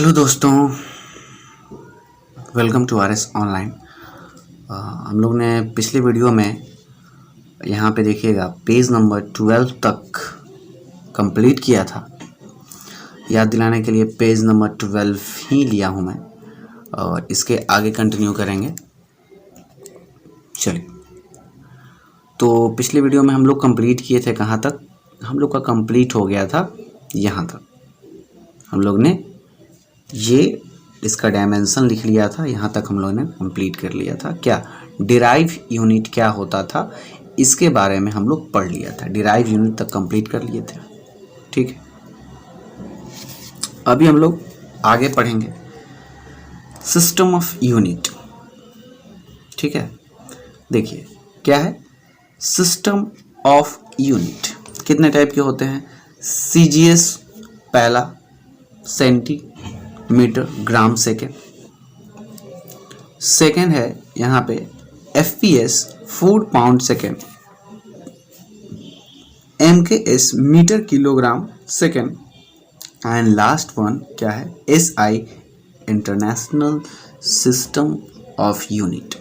Hello दोस्तों, welcome to R S online. हम लोग ने पिछले वीडियो में यहाँ पे देखिएगा पेज नंबर 12 तक कंप्लीट किया था। याद दिलाने के लिए पेज नंबर 12 ही लिया हूँ मैं और इसके आगे कंटिन्यू करेंगे। चलिए, तो पिछले वीडियो में हम लोग कंप्लीट किए थे कहाँ तक? हम लोग का कंप्लीट हो गया था यहाँ तक। हम लोग ने ये इसका डायमेंशन लिख लिया था, यहाँ तक हम लोगों ने कंप्लीट कर लिया था। क्या डिराइव यूनिट क्या होता था इसके बारे में हम लोग पढ़ लिया था। डिराइव यूनिट तक कंप्लीट कर लिए थे, ठीक है। अभी हम लोग आगे पढ़ेंगे सिस्टम ऑफ यूनिट, ठीक है। देखिए क्या है सिस्टम ऑफ यूनिट। कितने टाइप के होते हैं? सीजीएस पहला, सेंटीमीटर ग्राम सेकेंड। सेकेंड है यहाँ पे FPS foot pound second. MKS metre kilogram second. And last one क्या है? SI international system of unit.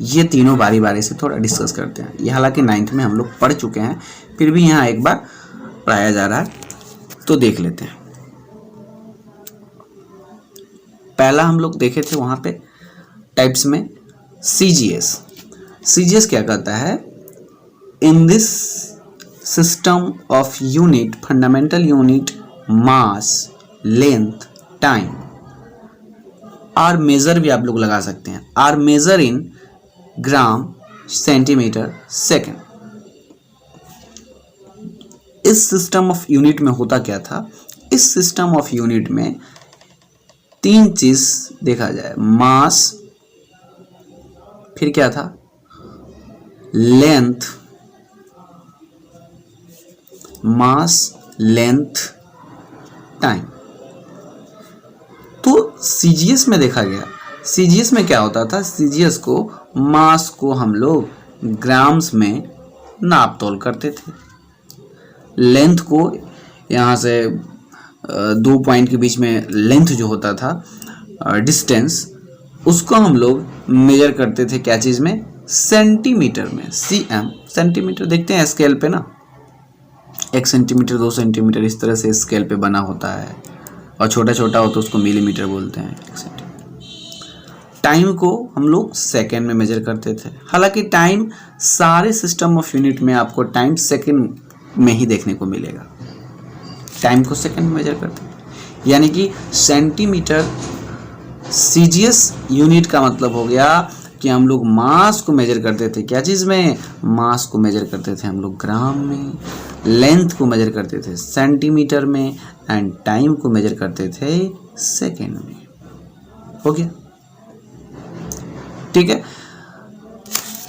ये तीनों बारी बारी से थोड़ा डिस्कस करते हैं। ये हालांकि 9th में हम लोग पढ़ चुके हैं, फिर भी यहाँ एक बार पढ़ाया जा रहा है तो देख लेते हैं। पहला हम लोग देखे थे वहाँ पे टाइप्स में सीजीएस। सीजीएस क्या कहता है? In this system of unit fundamental unit mass, length, time are measure भी आप लोग लगा सकते हैं। Are measure in gram, centimetre, second. इस सिस्टम ऑफ यूनिट में होता क्या था? इस सिस्टम ऑफ यूनिट में तीन चीज देखा जाए, मास, फिर क्या था? लेंथ, मास, लेंथ, टाइम। तो सीजीएस में देखा गया, सीजीएस में क्या होता था? सीजीएस को, मास को हम लोग ग्राम्स में नाप तोल करते थे। लेंथ को यहाँ से 2 पॉइंट के बीच में लेंथ जो होता था डिस्टेंस, उसको हम लोग मेजर करते थे क्या चीज़ में? सेंटीमीटर में। सीएम, सेंटीमीटर देखते हैं स्केल पे ना, 1 सेंटीमीटर 2 सेंटीमीटर इस तरह से स्केल पे बना होता है, और छोटा छोटा हो तो उसको मिलीमीटर बोलते हैं, 1 सेंटीमीटर। टाइम को हम लोग सेकेंड में मेजर करते थे। हालांकि टाइम सारे सिस्टम ऑफ यूनिट में आपको टाइम सेकेंड में ही देखने को मिलेगा। टाइम को सेकेंड में मेजर करते हैं, यानी कि सेंटीमीटर सीजीएस यूनिट का मतलब हो गया कि हम लोग मास को मेजर करते थे क्या चीज़ में? मास को मेजर करते थे हम लोग ग्राम में, लेंथ को मेजर करते थे सेंटीमीटर में, एंड टाइम को मेजर करते थे सेकेंड में। हो गया, ठीक है।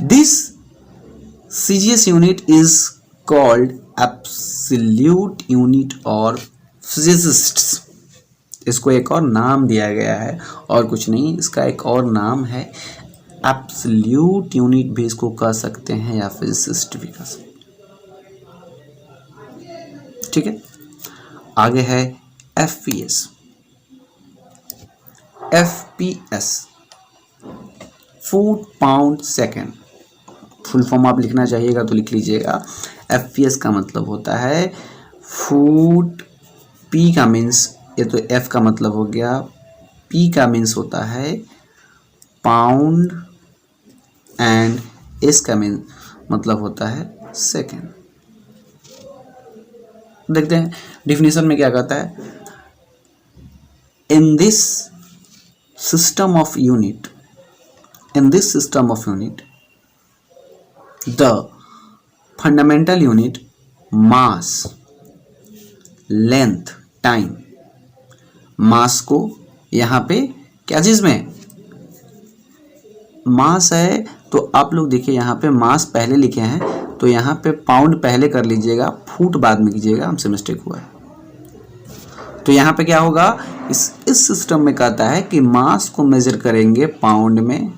This CGS unit is called absolute unit और फिजिसिस्ट्स। इसको एक और नाम दिया गया है और कुछ नहीं, इसका एक और नाम है एब्सोल्यूट यूनिट भी इसको कह सकते हैं या फिजिसिस्ट भी कह सकते हैं, ठीक है। आगे है FPS. FPS foot pound second. Full form आप लिखना चाहिएगा तो लिख लीजिएगा। एफपीएस का मतलब होता है फूड, पी का मीन्स, ये तो एफ का मतलब हो गया, पी का मीन्स होता है पाउंड, एंड एस का मीन मतलब होता है सेकेंड। देखते हैं डिफिनेशन में क्या कहता है। In this system of unit, in this system of unit the fundamental unit mass, length, time. Mass को यहाँ पे क्या चीज में? मास है तो आप लोग देखिए यहाँ पे मास पहले लिखे हैं तो यहाँ पे पाउंड पहले कर लीजिएगा, फुट बाद में कीजिएगा, हमसे मिस्टेक हुआ है। तो यहाँ पे क्या होगा? इस सिस्टम में कहता है कि मास को मेजर करेंगे पाउंड में,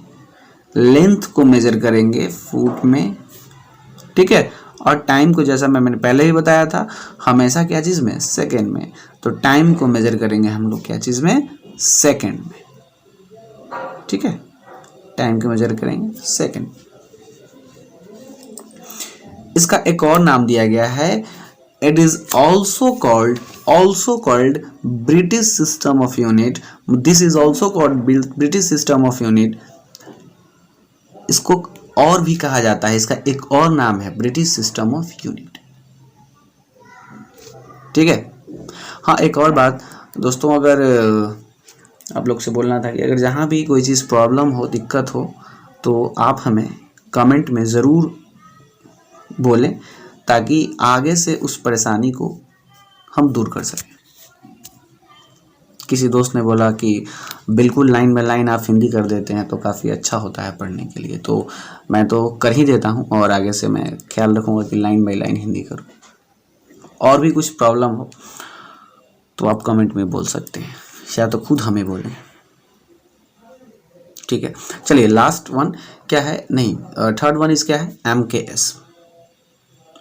लेंथ को मेजर करेंगे फुट में, ठीक है, और टाइम को जैसा मैंने पहले ही बताया था हमेशा क्या चीज़ में? सेकेंड में। तो टाइम को मेजर करेंगे हम लोग क्या चीज़ में? सेकंड में, ठीक है, टाइम को मेजर करेंगे सेकंड। इसका एक और नाम दिया गया है, it is also called British system of unit. This is also called British system of unit. इसको और भी कहा जाता है, इसका एक और नाम है ब्रिटिश सिस्टम ऑफ यूनिट, ठीक है। हाँ, एक और बात दोस्तों, अगर आप लोग से बोलना था कि अगर जहाँ भी कोई चीज़ प्रॉब्लम हो, दिक्कत हो, तो आप हमें कमेंट में ज़रूर बोलें, ताकि आगे से उस परेशानी को हम दूर कर सकें। किसी दोस्त ने बोला कि बिल्कुल लाइन बाय लाइन आप हिंदी कर देते हैं तो काफ़ी अच्छा होता है पढ़ने के लिए, तो मैं तो कर ही देता हूं, और आगे से मैं ख्याल रखूंगा कि लाइन बाय लाइन हिंदी करूं। और भी कुछ प्रॉब्लम हो तो आप कमेंट में बोल सकते हैं, या तो खुद हमें बोलें, ठीक है। चलिए, लास्ट वन क्या है, नहीं, थर्ड वन इज क्या है, MKS।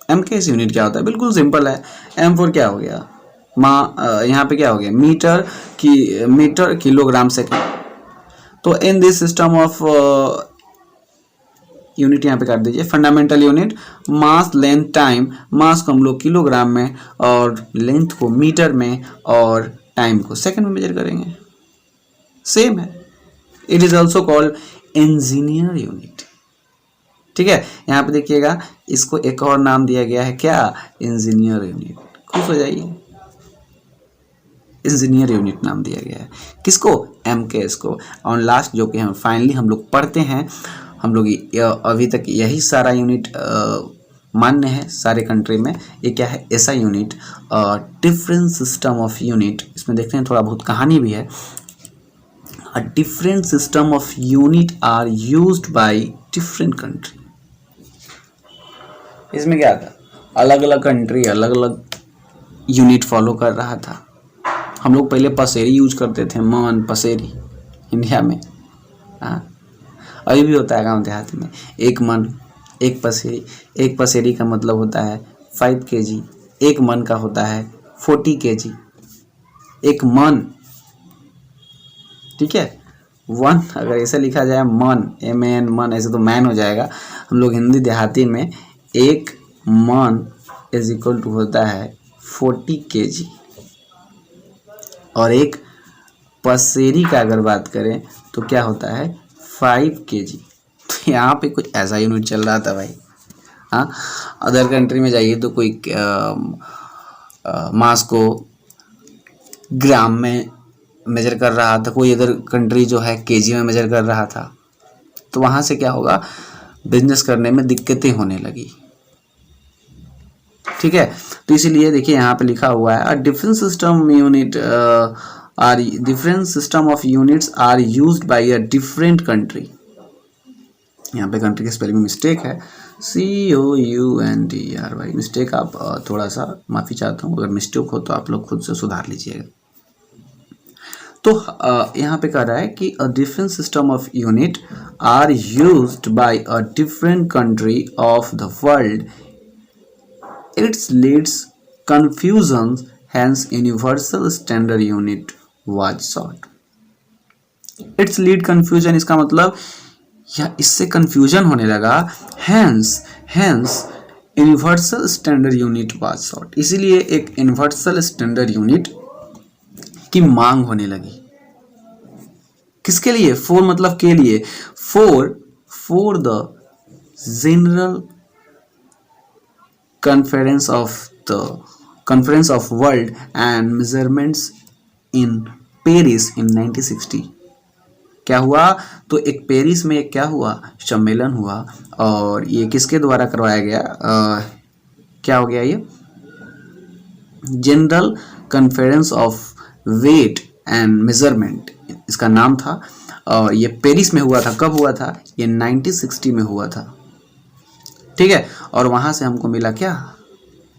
MKS यूनिट क्या होता है, बिल्कुल सिंपल है। M4 क्या हो गया, यहाँ पे क्या हो गया, मीटर किलोग्राम सेकेंड। तो in this system of unit यहाँ पे काट दीजिए, fundamental unit, mass length time, mass को हम लोग किलोग्राम में और लेंथ को मीटर में और टाइम को सेकंड में मेजर करेंगे, सेम है। It is also called engineer unit, ठीक है। यहाँ पे देखिएगा, इसको एक और नाम दिया गया है, क्या, इंजीनियर यूनिट। खुश हो जाइए, इंजीनियर यूनिट नाम दिया गया है किसको, MKS को। और लास्ट जो कि हम फाइनली हम लोग पढ़ते हैं, हम लोग अभी तक यही सारा यूनिट मान्य है सारे कंट्री में। ये क्या है, ऐसा unit, different system of unit. इसमें देखते हैं थोड़ा बहुत कहानी भी है। A different system of unit are used by different country. इसमें क्या था, अलग अलग कंट्री अलग अलग यूनिट फॉलो कर रहा था। हम लोग पहले पसेरी यूज करते थे, मन पसेरी इंडिया में, हाँ, अभी भी होता है गांव देहात में, एक मन एक पसेरी। एक पसेरी का मतलब होता है 5 kg, एक मन का होता है 40 kg, एक मन, ठीक है। वन अगर ऐसे लिखा जाए, मन, MAN, मन, ऐसे तो मैन हो जाएगा। हम लोग हिंदी देहाती में एक मन इज इक्वल टू होता है 40 kg, और एक पसेरी का अगर बात करें तो क्या होता है 5 kg। तो यहाँ पे कुछ ऐसा यूनिट चल रहा था भाई, हाँ। अदर कंट्री में जाइए तो कोई मास को ग्राम में मेजर कर रहा था, कोई अदर कंट्री जो है kg में मेजर कर रहा था। तो वहाँ से क्या होगा, बिजनेस करने में दिक्कतें होने लगी, ठीक है। तो इसीलिए देखिए यहाँ पे लिखा हुआ है, different system of units are used by a different country. यहाँ पे कंट्री के स्पेलिंग में मिस्टेक है, COUNTRY मिस्टेक। आप थोड़ा सा माफ़ी चाहता हूँ, अगर मिस्टेक हो तो आप लोग खुद से सुधार लीजिएगा। तो यहाँ पे कह रहा है कि a different system of unit are used by a different country of the world, it's leads confusion, hence universal standard unit was sought। Its lead confusion, इसका मतलब या इससे कंफ्यूजन होने लगा, hence universal standard unit was sought, इसीलिए एक universal standard unit की मांग होने लगी। किसके लिए, फॉर मतलब के लिए, for the general conference of world and measurements in Paris in 1960। क्या हुआ, तो एक पेरिस में क्या हुआ, सम्मेलन हुआ, और ये किसके द्वारा करवाया गया, क्या हो गया, ये general conference of weight and measurement इसका नाम था। और ये पेरिस में हुआ था, कब हुआ था, ये 1960 में हुआ था, ठीक है। और वहाँ से हमको मिला क्या,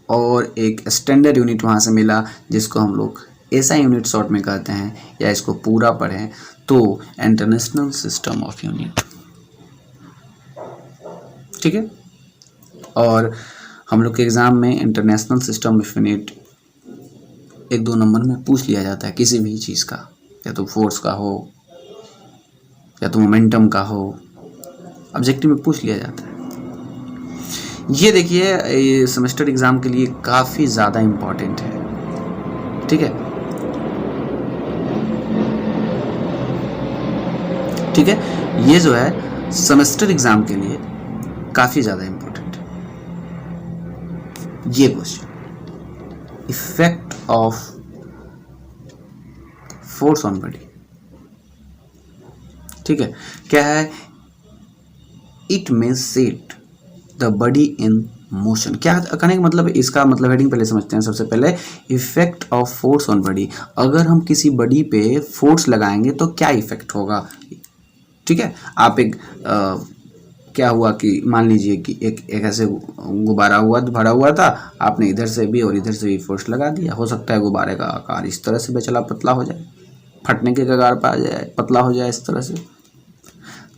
और एक स्टैंडर्ड यूनिट वहाँ से मिला, जिसको हम लोग ऐसा यूनिट शॉर्ट में कहते हैं, या इसको पूरा पढ़ें तो इंटरनेशनल सिस्टम ऑफ यूनिट, ठीक है। और हम लोग के एग्ज़ाम में international system of unit 1-2 number में पूछ लिया जाता है किसी भी चीज़ का, या तो फोर्स का हो या तो मोमेंटम का हो, ऑब्जेक्टिव में पूछ लिया जाता है। ये देखिए ये सेमेस्टर एग्जाम के लिए काफ़ी ज़्यादा इम्पॉर्टेंट है, ठीक है। ठीक है, ये जो है सेमेस्टर एग्जाम के लिए काफ़ी ज़्यादा इम्पॉर्टेंट है ये question, effect of force on body. ठीक है, क्या है, it may set the body in motion. क्या कहने का मतलब, इसका मतलब हेडिंग पहले समझते हैं। सबसे पहले effect of force on body, अगर हम किसी बॉडी पे फोर्स लगाएंगे तो क्या इफेक्ट होगा। ठीक है, आप एक क्या हुआ कि मान लीजिए कि एक ऐसे गुब्बारा हुआ भरा हुआ था, आपने इधर से भी और इधर से भी फोर्स लगा दिया। हो सकता है गुब्बारे का आकार इस तरह से बेचला पतला हो जाए, फटने के कगार पर आ जाए, पतला हो जाए इस तरह से।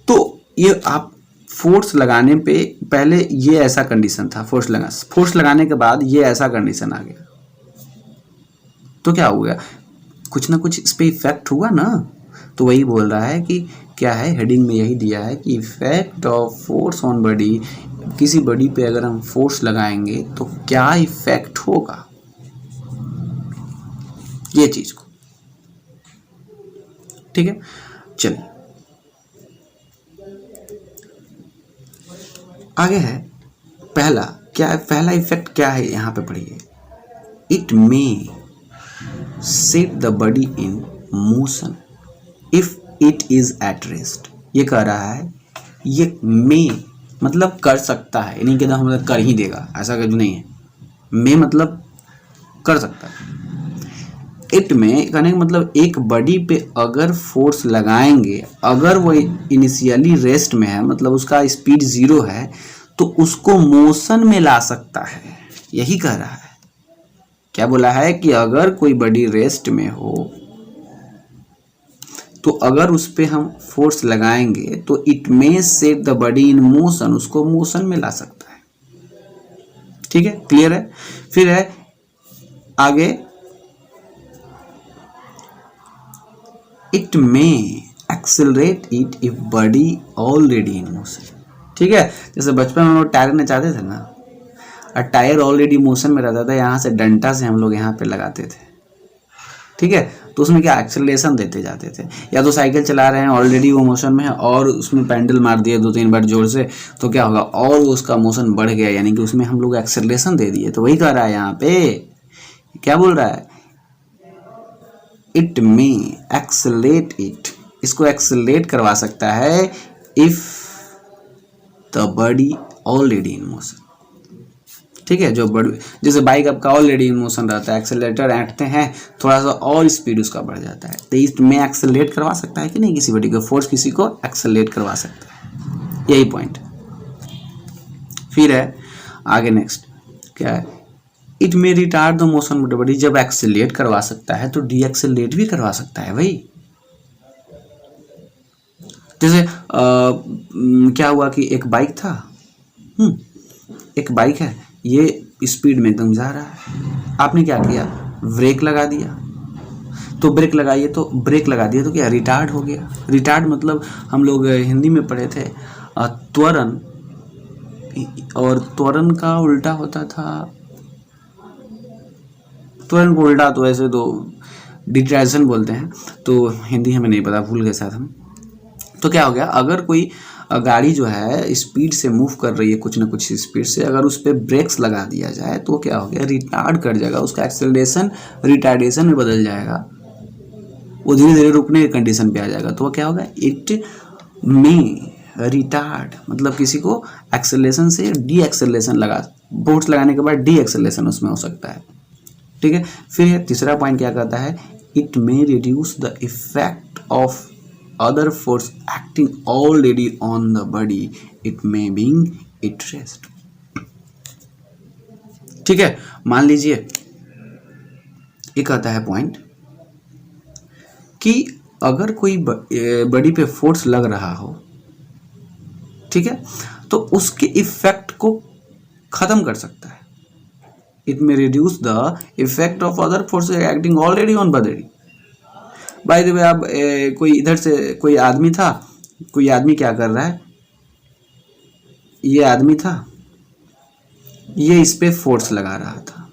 तो ये आप फोर्स लगाने पे पहले ये ऐसा कंडीशन था, फोर्स लगाने के बाद ये ऐसा कंडीशन आ गया, तो क्या हो गया, कुछ ना कुछ इस पे इफेक्ट हुआ ना। तो वही बोल रहा है कि क्या है, हेडिंग में यही दिया है कि effect of force on body, किसी बॉडी पे अगर हम फोर्स लगाएंगे तो क्या इफेक्ट होगा, ये चीज को। ठीक है, चलिए आगे है। पहला क्या है, पहला इफेक्ट क्या है यहाँ पे पढ़िए, it may set the body in motion if it is at rest. ये कह रहा है, ये मे मतलब कर सकता है, नहीं कहता मतलब कर ही देगा, ऐसा कुछ नहीं है। मे मतलब कर सकता है। इट में कहने का मतलब एक बॉडी पे अगर फोर्स लगाएंगे, अगर वो इनिशियली रेस्ट में है, मतलब उसका स्पीड 0 है, तो उसको मोशन में ला सकता है, यही कह रहा है। क्या बोला है कि अगर कोई बॉडी रेस्ट में हो तो अगर उस पे हम फोर्स लगाएंगे तो it may set the body in motion, उसको मोशन में ला सकता है। ठीक है, क्लियर है। फिर है आगे, it may accelerate it if body already in motion. ठीक है, जैसे बचपन में हम लोग टायर में चाहते थे ना, और टायर ऑलरेडी मोशन में रहता था, यहाँ से डंडा से हम लोग यहाँ पे लगाते थे। ठीक है, तो उसमें क्या एक्सेलरेशन देते जाते थे। या तो साइकिल चला रहे हैं, ऑलरेडी वो मोशन में है, और उसमें पैडल मार दिए 2-3 बार जोर से, तो क्या होगा, और उसका मोशन बढ़ गया, यानी कि उसमें हम लोग एक्सेलरेशन दे दिए। तो वही कह रहा है यहाँ पे, क्या बोल रहा है, इट मे एक्सेलरेट इट, इसको एक्सेलरेट करवा सकता है if the body already in motion. ठीक है, जो बड़ी जैसे बाइक आपका ऑलरेडी इन मोशन रहता है, एक्सेलरेटर ऐंठते हैं, थोड़ा सा और स्पीड उसका बढ़ जाता है, तो इसमें एक्सेलरेट करवा सकता है कि नहीं, किसी बॉडी को फोर्स किसी को एक्सेलरेट करवा सकता है, यही पॉइंट। फिर है आगे नेक्स्ट क्या है, it may retard the motion of the body. जब एक्सेलरेट करवा सकता है तो डी एक्सेलरेट भी करवा सकता है भाई। जैसे क्या हुआ कि एक बाइक था, एक बाइक है, ये स्पीड में एकदम जा रहा है, आपने क्या किया, ब्रेक लगा दिया। तो ब्रेक लगाइए, तो ब्रेक लगा दिया तो क्या, रिटार्ड हो गया। रिटार्ड मतलब हम लोग हिंदी में पढ़े थे त्वरण, और त्वरण का उल्टा होता था, त्वरण को उल्टा तो ऐसे तो डिट्रैक्शन बोलते हैं, तो हिंदी हमें नहीं पता, भूल गए साथ हम। तो क्या हो गया, अगर कोई गाड़ी जो है स्पीड से मूव कर रही है, कुछ ना कुछ स्पीड से, अगर उस पर ब्रेक्स लगा दिया जाए तो क्या हो गया, रिटार्ड कर जाएगा, उसका एक्सेलरेशन रिटार्डेशन में बदल जाएगा, वो धीरे धीरे रुकने की कंडीशन पे आ जाएगा। तो क्या होगा, इट मे रिटार्ड मतलब किसी को एक्सेलरेशन से डी एक्सेलरेशन लगा, फोर्स लगाने के बाद डी एक्सेलरेशन उसमें हो सकता है। ठीक है, फिर तीसरा पॉइंट क्या कहता है, it may reduce the effect of other force acting already on the body, it may being at rest। ठीक है, मान लीजिए एक आता है पॉइंट कि अगर कोई बॉडी पे फोर्स लग रहा हो, ठीक है, तो उसके इफेक्ट को खत्म कर सकता है। It may reduce the effect of other force acting already on body, by the way अब कोई इधर से कोई आदमी था, कोई आदमी क्या कर रहा है, ये आदमी था, ये इस पे फोर्स लगा रहा था,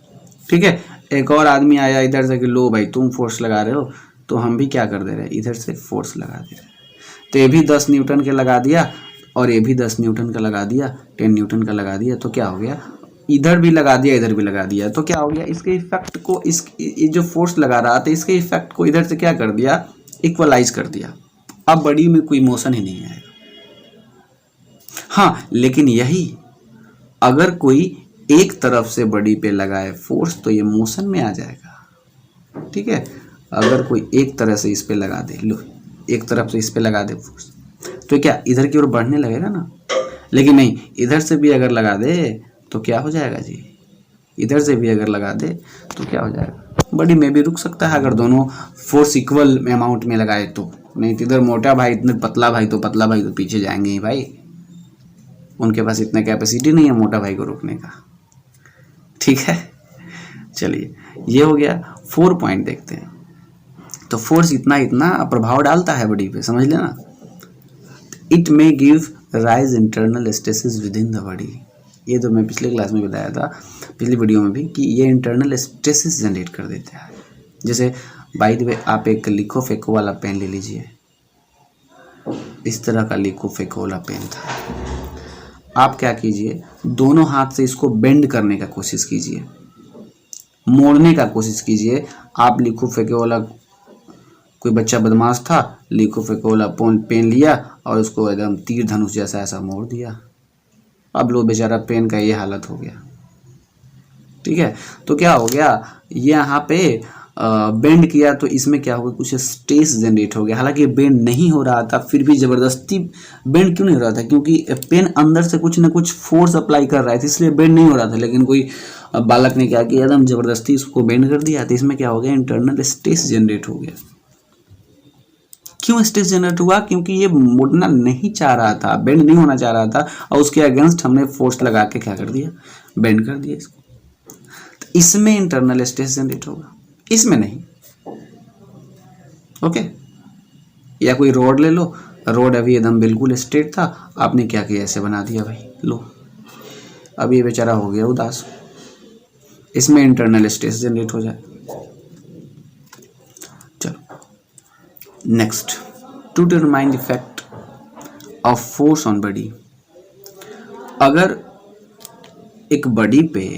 ठीक है। एक और आदमी आया इधर से कि लो भाई तुम फोर्स लगा रहे हो, तो हम भी क्या कर दे रहे हैं, इधर से फोर्स लगा दे रहे हैं। तो ये भी 10 न्यूटन के लगा दिया और ये भी 10 न्यूटन का लगा दिया, 10 न्यूटन का लगा दिया, तो क्या हो गया, इधर भी लगा दिया इधर भी लगा दिया, तो क्या हो गया, इसके इफेक्ट को, इस ये जो फोर्स लगा रहा था इसके इफेक्ट को इधर से क्या कर दिया, इक्वलाइज कर दिया। अब बॉडी में कोई मोशन ही नहीं आएगा। हाँ, लेकिन यही अगर कोई एक तरफ से बॉडी पे लगाए फोर्स तो ये मोशन में आ जाएगा, ठीक है। अगर कोई एक तरह से इस पे लगा दे, लो एक तरफ से इस पे लगा दे फोर्स, तो क्या इधर की ओर बढ़ने लगेगा ना। लेकिन नहीं, इधर से भी अगर लगा दे तो क्या हो जाएगा जी, इधर से भी अगर लगा दे तो क्या हो जाएगा, बॉडी में भी रुक सकता है अगर दोनों फोर्स इक्वल अमाउंट में लगाए तो। नहीं तो इधर मोटा भाई इतने पतला भाई तो पीछे जाएंगे ही भाई, उनके पास इतना कैपेसिटी नहीं है मोटा भाई को रोकने का, ठीक है। चलिए ये हो गया। 4 पॉइंट देखते हैं। तो फोर्स इतना इतना प्रभाव डालता है बॉडी पे, समझ लेना। It may give rise internal stresses with in the body. ये तो मैं पिछले क्लास में बताया था, पिछली वीडियो में भी, कि ये इंटरनल स्ट्रेसेस जनरेट कर देते हैं। जैसे बाय द वे आप एक लिखो फेंको वाला पेन ले लीजिए, इस तरह का लिखो फेंको वाला पेन था। आप क्या कीजिए, दोनों हाथ से इसको बेंड करने का कोशिश कीजिए, मोड़ने का कोशिश कीजिए। आप लिखो फेंको वाला, कोई बच्चा बदमाश था, लिखो फेंको वाला पेन लिया और उसको एकदम तीर धनुष जैसा ऐसा मोड़ दिया। अब लो बेचारा पेन का ये हालत हो गया, ठीक है। तो क्या हो गया, ये यहाँ पे बेंड किया तो इसमें क्या होगा, कुछ स्ट्रेस जनरेट हो गया। हालांकि बेंड नहीं हो रहा था, फिर भी जबरदस्ती बेंड क्यों नहीं हो रहा था, क्योंकि पेन अंदर से कुछ ना कुछ फोर्स अप्लाई कर रहा था, इसलिए बेंड नहीं हो रहा था। लेकिन कोई बालक ने क्या किया, एकदम जबरदस्ती इसको बेंड कर दिया, तो इसमें क्या हो गया, इंटरनल स्ट्रेस जनरेट हो गया। क्यों स्ट्रेस जनरेट हुआ, क्योंकि ये मुड़ना नहीं चाह रहा था, बेंड नहीं होना चाह रहा था, और उसके अगेंस्ट हमने फोर्स लगा के क्या कर दिया, बेंड कर दिया इसको। तो इसमें इंटरनल स्ट्रेस जनरेट होगा, इसमें नहीं, ओके। या कोई रोड ले लो, रोड अभी एकदम बिल्कुल स्ट्रेट था, आपने क्या किया, ऐसे बना दिया भाई, लो अब ये बेचारा हो गया उदास, इसमें इंटरनल स्ट्रेस जनरेट हो जाए। चलो next, to determine the effect of force on body. अगर एक बॉडी पे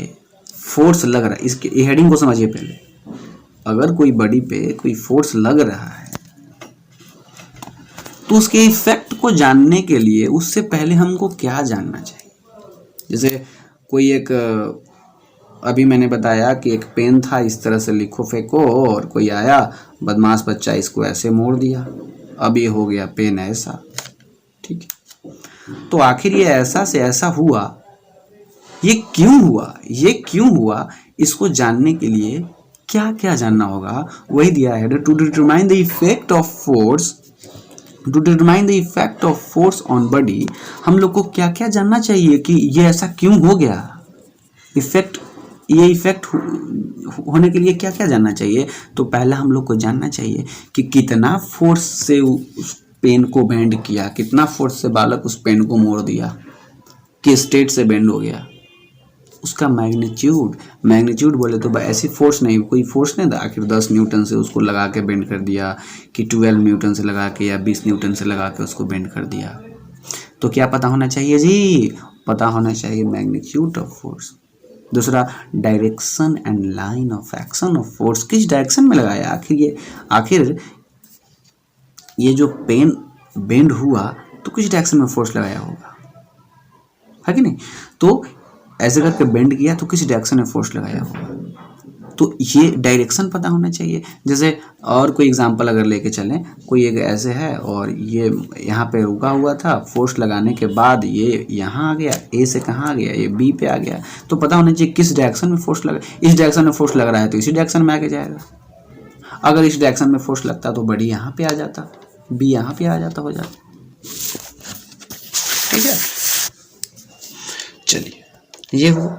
फोर्स लग रहा है, इसके हेडिंग को समझिए पहले। अगर कोई बॉडी पे कोई फोर्स लग रहा है तो उसके इफेक्ट को जानने के लिए उससे पहले हमको क्या जानना चाहिए। जैसे कोई एक, अभी मैंने बताया कि एक पेन था, इस तरह से लिखो फेंको, और कोई आया बदमाश बच्चा इसको ऐसे मोड़ दिया, अब ये हो गया पेन ऐसा, ठीक है। तो आखिर ये ऐसा से ऐसा हुआ, ये क्यों हुआ, ये क्यों हुआ, इसको जानने के लिए क्या क्या जानना होगा, वही दिया है। To determine the effect of force, to determine the effect of force on body, हम लोग को क्या क्या जानना चाहिए कि ये ऐसा क्यों हो गया, इफेक्ट, ये इफेक्ट होने के लिए क्या क्या जानना चाहिए। तो पहला हम लोग को जानना चाहिए कि कितना फोर्स से उस पेन को बेंड किया, कितना फोर्स से बालक उस पेन को मोड़ दिया, किस स्टेट से बेंड हो गया, उसका मैग्नीट्यूड। मैग्नीट्यूड बोले तो ऐसी फोर्स नहीं, कोई फोर्स नहीं था, आखिर 10 न्यूटन से उसको लगा के बेंड कर दिया, कि 12 न्यूटन से लगा के या 20 न्यूटन से लगा के उसको बेंड कर दिया। तो क्या पता होना चाहिए जी, पता होना चाहिए मैग्नीट्यूड ऑफ फोर्स। दूसरा, direction and line of action of force, किस डायरेक्शन में लगाया, आखिर ये जो पेन बेंड हुआ तो किस डायरेक्शन में फोर्स लगाया होगा, है कि नहीं। तो ऐसे करके बेंड किया तो किस डायरेक्शन में फोर्स लगाया होगा, तो ये डायरेक्शन पता होना चाहिए। जैसे और कोई एग्जांपल अगर लेके चलें, कोई एक ऐसे है और ये यहाँ पे रुका हुआ था, फोर्स लगाने के बाद ये यहाँ आ गया, ए से कहाँ आ गया, ये बी पे आ गया, तो पता होना चाहिए किस डायरेक्शन में फोर्स लगा। इस डायरेक्शन में फोर्स लग रहा है तो इसी डायरेक्शन में आगे जाएगा, अगर इस डायरेक्शन में फोर्स लगता तो बड़ी यहाँ पे आ जाता, बी यहाँ पे आ जाता, हो जाता, ठीक है। चलिए ये हुआ।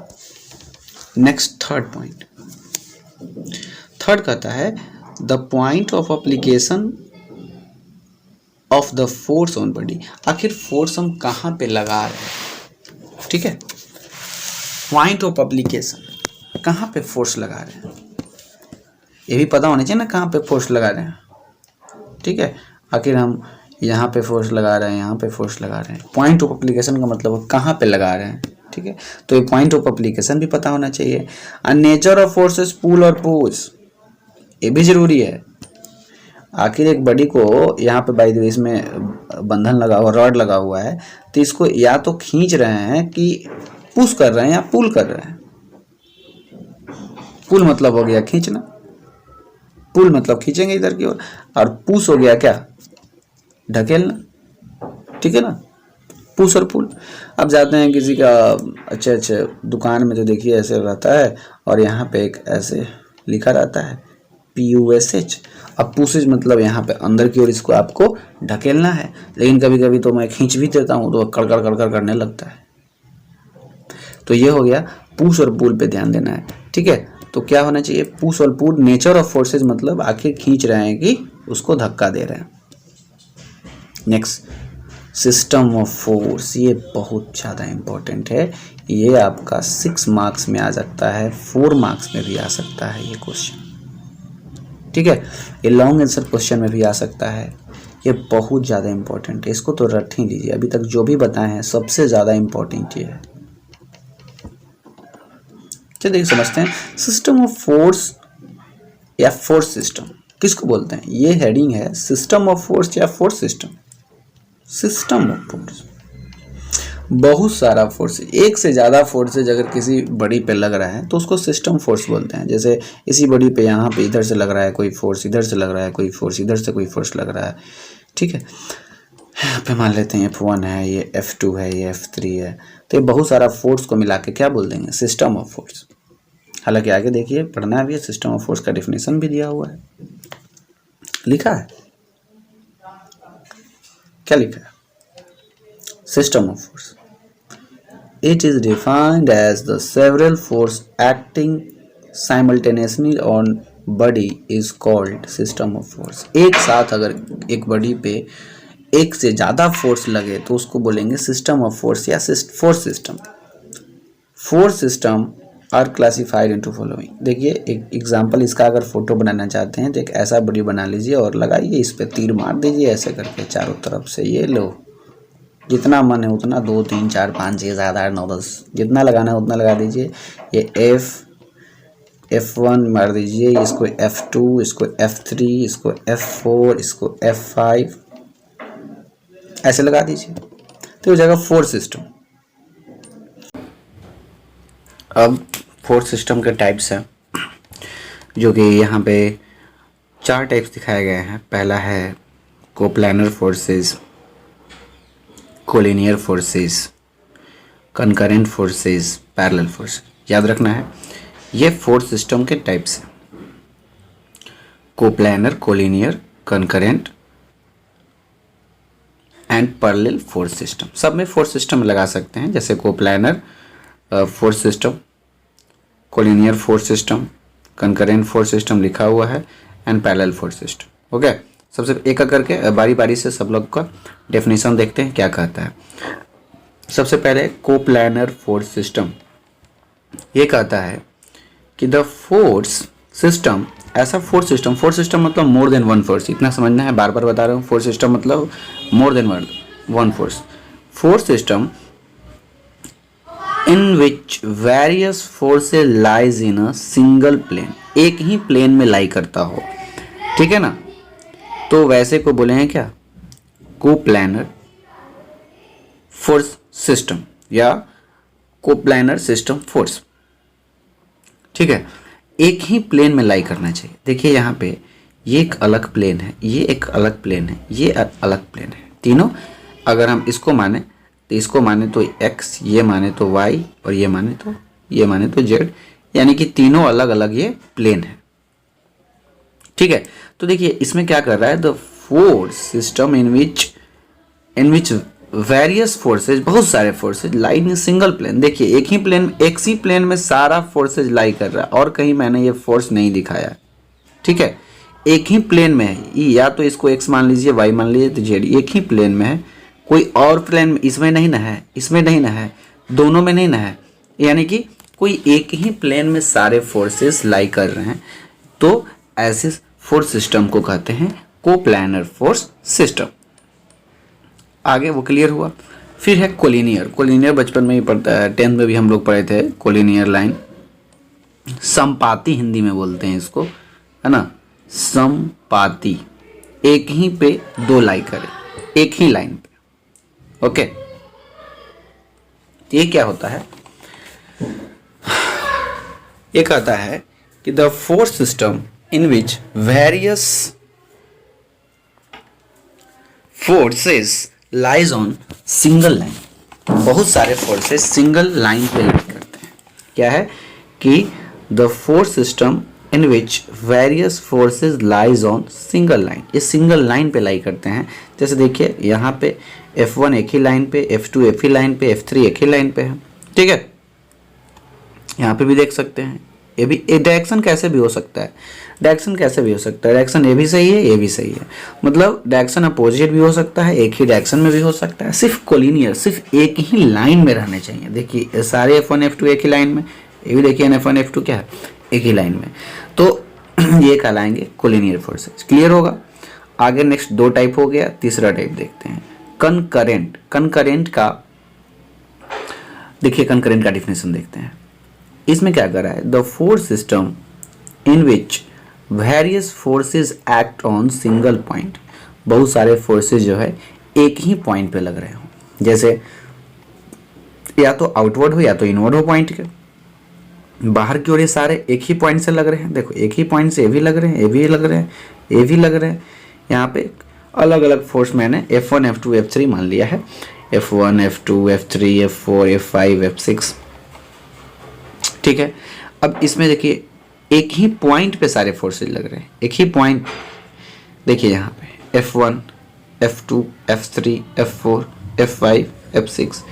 नेक्स्ट थर्ड पॉइंट, थर्ड कहता है the point of application of the force on body, आखिर फोर्स हम कहाँ पे लगा रहे हैं, ठीक है, पॉइंट ऑफ एप्लीकेशन कहाँ पे फोर्स लगा रहे हैं, ये भी पता होना चाहिए ना कहाँ पे फोर्स लगा रहे हैं, ठीक है। आखिर हम यहाँ पे फोर्स लगा रहे हैं, यहाँ पे फोर्स लगा रहे हैं, पॉइंट ऑफ एप्लीकेशन का मतलब कहाँ पे लगा रहे हैं, ठीक है। तो ये पॉइंट ऑफ एप्लीकेशन भी पता होना चाहिए। नेचर ऑफ फोर्सेस पुल और पुश, ये भी जरूरी है। आखिर एक बॉडी को यहाँ पे बाय द वे इसमें बंधन लगा हुआ, रॉड लगा हुआ है, तो इसको या तो खींच रहे हैं कि पुश कर रहे हैं या पुल कर रहे हैं। पुल मतलब हो गया खींचना, पुल मतलब खींचेंगे इधर की ओर, और पुश हो गया क्या, ढकेलना, ठीक है ना, पुश और पुल। अब जाते हैं किसी का अच्छे दुकान में, तो देखिए ऐसे रहता है और यहाँ पे एक ऐसे लिखा रहता है PUSH। अब पुशेज मतलब यहाँ पे अंदर की ओर इसको आपको ढकेलना है, लेकिन कभी कभी तो मैं खींच भी देता हूँ तो कड़कड़ करने लगता है। तो ये हो गया पुश और पुल पे ध्यान देना है, ठीक है। तो क्या होना चाहिए, पुश और पुल। नेचर ऑफ फोर्सेज मतलब आखिर खींच रहे हैं कि उसको धक्का दे रहे हैं। नेक्स्ट, सिस्टम ऑफ फोर्स, ये बहुत ज़्यादा इम्पोर्टेंट है। ये आपका 6 मार्क्स में आ सकता है, 4 मार्क्स में भी आ सकता है ये क्वेश्चन, ठीक है। ये लॉन्ग आंसर क्वेश्चन में भी आ सकता है। ये बहुत ज़्यादा इम्पोर्टेंट है, इसको तो रट ही लीजिए। अभी तक जो भी बताए हैं सबसे ज़्यादा इम्पोर्टेंट ये है। चलिए समझते हैं, सिस्टम ऑफ फोर्स या फोर्स सिस्टम किसको बोलते हैं। ये हेडिंग है सिस्टम ऑफ फोर्स या force system. System of force, बहुत सारा फोर्स, एक से ज़्यादा फोर्सेज अगर किसी बॉडी पे लग रहा है तो उसको सिस्टम फोर्स बोलते हैं। जैसे इसी बॉडी पे यहाँ पे इधर से लग रहा है कोई फोर्स, इधर से लग रहा है कोई फोर्स, इधर से कोई फोर्स लग रहा है, ठीक है। यहाँ पे मान लेते हैं F1 है, ये F2 है, ये F3 है, तो ये बहुत सारा फोर्स को मिला के क्या बोल देंगे, सिस्टम ऑफ फोर्स। हालांकि आगे देखिए पढ़ना भी है, सिस्टम ऑफ फोर्स का डेफिनेशन भी दिया हुआ है, लिखा है, क्या लिखा है, system of force. It is defined as the several force acting simultaneously on body is called system of force। एक साथ अगर एक बॉडी पे एक से ज़्यादा फोर्स लगे तो उसको बोलेंगे सिस्टम ऑफ फोर्स या force system. Force system are classified into following. देखिए एक एग्जांपल इसका, अगर फोटो बनाना चाहते हैं तो एक ऐसा बॉडी बना लीजिए और लगाइए, इस पे तीर मार दीजिए ऐसे करके चारों तरफ से, ये लो जितना मन है उतना, 2 3 4 5 6 7 8 9 10 जितना लगाना है उतना लगा दीजिए। ये F1 मार दीजिए, इसको F2, इसको F3, इसको F4, इसको F5 ऐसे लगा दीजिए, तो हो जाएगा फोर्स सिस्टम। अब फोर्स सिस्टम के टाइप्स हैं, जो कि यहाँ पे 4 टाइप्स दिखाए गए हैं। पहला है coplanar forces, collinear forces, concurrent forces, parallel force. याद रखना है ये फोर्स सिस्टम के टाइप्स हैं, coplanar, collinear, concurrent and parallel force system. सब में फोर्स सिस्टम लगा सकते हैं, जैसे coplanar force system, collinear force system, concurrent force system लिखा हुआ है, and parallel force system. Okay, सबसे एक करके बारी बारी से सब लोग का डेफिनेशन देखते हैं क्या कहता है। सबसे पहले कोप्लानर फोर्स सिस्टम, ये कहता है कि द फोर्स सिस्टम, ऐसा फोर्स सिस्टम मतलब मोर देन वन फोर्स, इतना समझना है, बार बार बता रहा हूँ। फोर्स सिस्टम मतलब more than one force system in which various forces lies in a single plane, एक ही प्लेन में लाई करता हो, ठीक है ना। तो वैसे को बोले हैं क्या, कोप्लानर फोर्स सिस्टम या कोप्लानर सिस्टम फोर्स, ठीक है। एक ही प्लेन में लाई करना चाहिए। देखिए यहाँ पे ये एक अलग प्लेन है, ये एक अलग प्लेन है, ये अलग प्लेन है, तीनों अगर हम इसको माने तो इसको माने तो x, ये माने तो y और ये माने तो z, यानी कि तीनों अलग अलग ये प्लेन है, ठीक है। तो देखिए इसमें क्या कर रहा है, the force system in which various forces, बहुत सारे forces lie in single plane. देखिए एक ही प्लेन में सारा फोर्सेज लाई कर रहा है, और कहीं मैंने ये फोर्स नहीं दिखाया, ठीक है। एक ही प्लेन में है, या तो इसको x मान लीजिए, y मान लीजिए, तो z एक ही प्लेन में है, कोई और प्लेन में इसमें नहीं ना है, इसमें नहीं ना है, दोनों में नहीं ना है, यानी कि कोई एक ही प्लेन में सारे फोर्सेस लाई कर रहे हैं, तो ऐसे फोर्स सिस्टम को कहते हैं कोप्लानर फोर्स सिस्टम। आगे वो क्लियर हुआ। फिर है कोलिनियर। कोलिनियर बचपन में ही पढ़ता है, 10th में भी हम लोग पढ़े थे। कोलिनियर लाइन, समपाती हिंदी में बोलते हैं इसको, है ना, समपाती, एक ही पे दो लाई करे, एक ही लाइन पे। ओके, ये क्या होता है? ये कहता है कि the force system in which various forces lies on single line, बहुत सारे फोर्सेस सिंगल लाइन पे लाई करते हैं। क्या है कि the force system in which various forces lies on single line, ये सिंगल लाइन पे लाई करते हैं। जैसे देखिए यहाँ पे F1 एक ही लाइन पे, F2 एक ही लाइन पे, F3 एक ही लाइन पे है, ठीक है। यहाँ पे भी देख सकते हैं, ये भी डायरेक्शन कैसे भी हो सकता है, डायरेक्शन कैसे भी हो सकता है, डायरेक्शन ये भी सही है, ये भी सही है, मतलब डायरेक्शन अपोजिट भी हो सकता है, एक ही डायरेक्शन में भी हो सकता है। सिर्फ कोलिनियर, सिर्फ एक ही लाइन में रहने चाहिए। देखिए सारे F1 F2 एक ही लाइन में, ये भी देखिए F1 F2 क्या है, एक ही लाइन में, तो ये कहलाएंगे कोलिनियर फोर्सेस। क्लियर होगा। आगे नेक्स्ट दो टाइप हो गया, तीसरा टाइप देखते हैं कनकरेंट। कनकरेंट का देखिए, कनकरेंट का डिफिनेशन देखते हैं। इसमें क्या कर रहा है, the force system in which various forces act on single point, बहुत सारे फोर्सेस जो है एक ही पॉइंट पे लग रहे हो, जैसे या तो आउटवर्ड हो या तो इनवर्ड हो पॉइंट के, बाहर की ओर ये सारे एक ही पॉइंट से लग रहे हैं। देखो एक ही पॉइंट से ये भी लग रहे हैं, ये भी लग रहे हैं, ये भी लग रहे हैं। यहाँ पे अलग अलग फोर्स मैंने F1 F2 F3 मान लिया है, F1 F2 F3 F4 F5 F6, ठीक है। अब इसमें देखिए एक ही पॉइंट पे सारे फोर्सेज लग रहे हैं, एक ही पॉइंट। देखिए यहाँ पे F1 F2 F3 F4 F5 F6,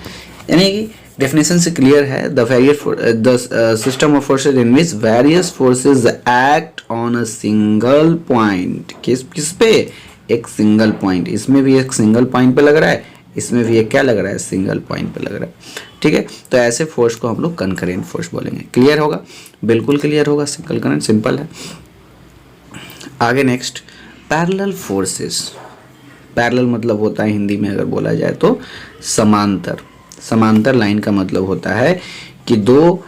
यानी कि डेफिनेशन से क्लियर है, the system of forces in which various forces act on a single point. किस पे? एक सिंगल पॉइंट। इसमें भी एक सिंगल पॉइंट पे लग रहा है, इसमें भी एक क्या लग रहा है, सिंगल पॉइंट पे लग रहा है, ठीक है। तो ऐसे फोर्स को हम लोग कनकरेंट फोर्स बोलेंगे। क्लियर होगा, बिल्कुल क्लियर होगा, कनकरेंट सिंपल है। आगे नेक्स्ट पैरेलल फोर्सेस। पैरेलल मतलब होता है हिंदी में अगर बोला जाए तो समांतर। समांतर लाइन का मतलब होता है कि दो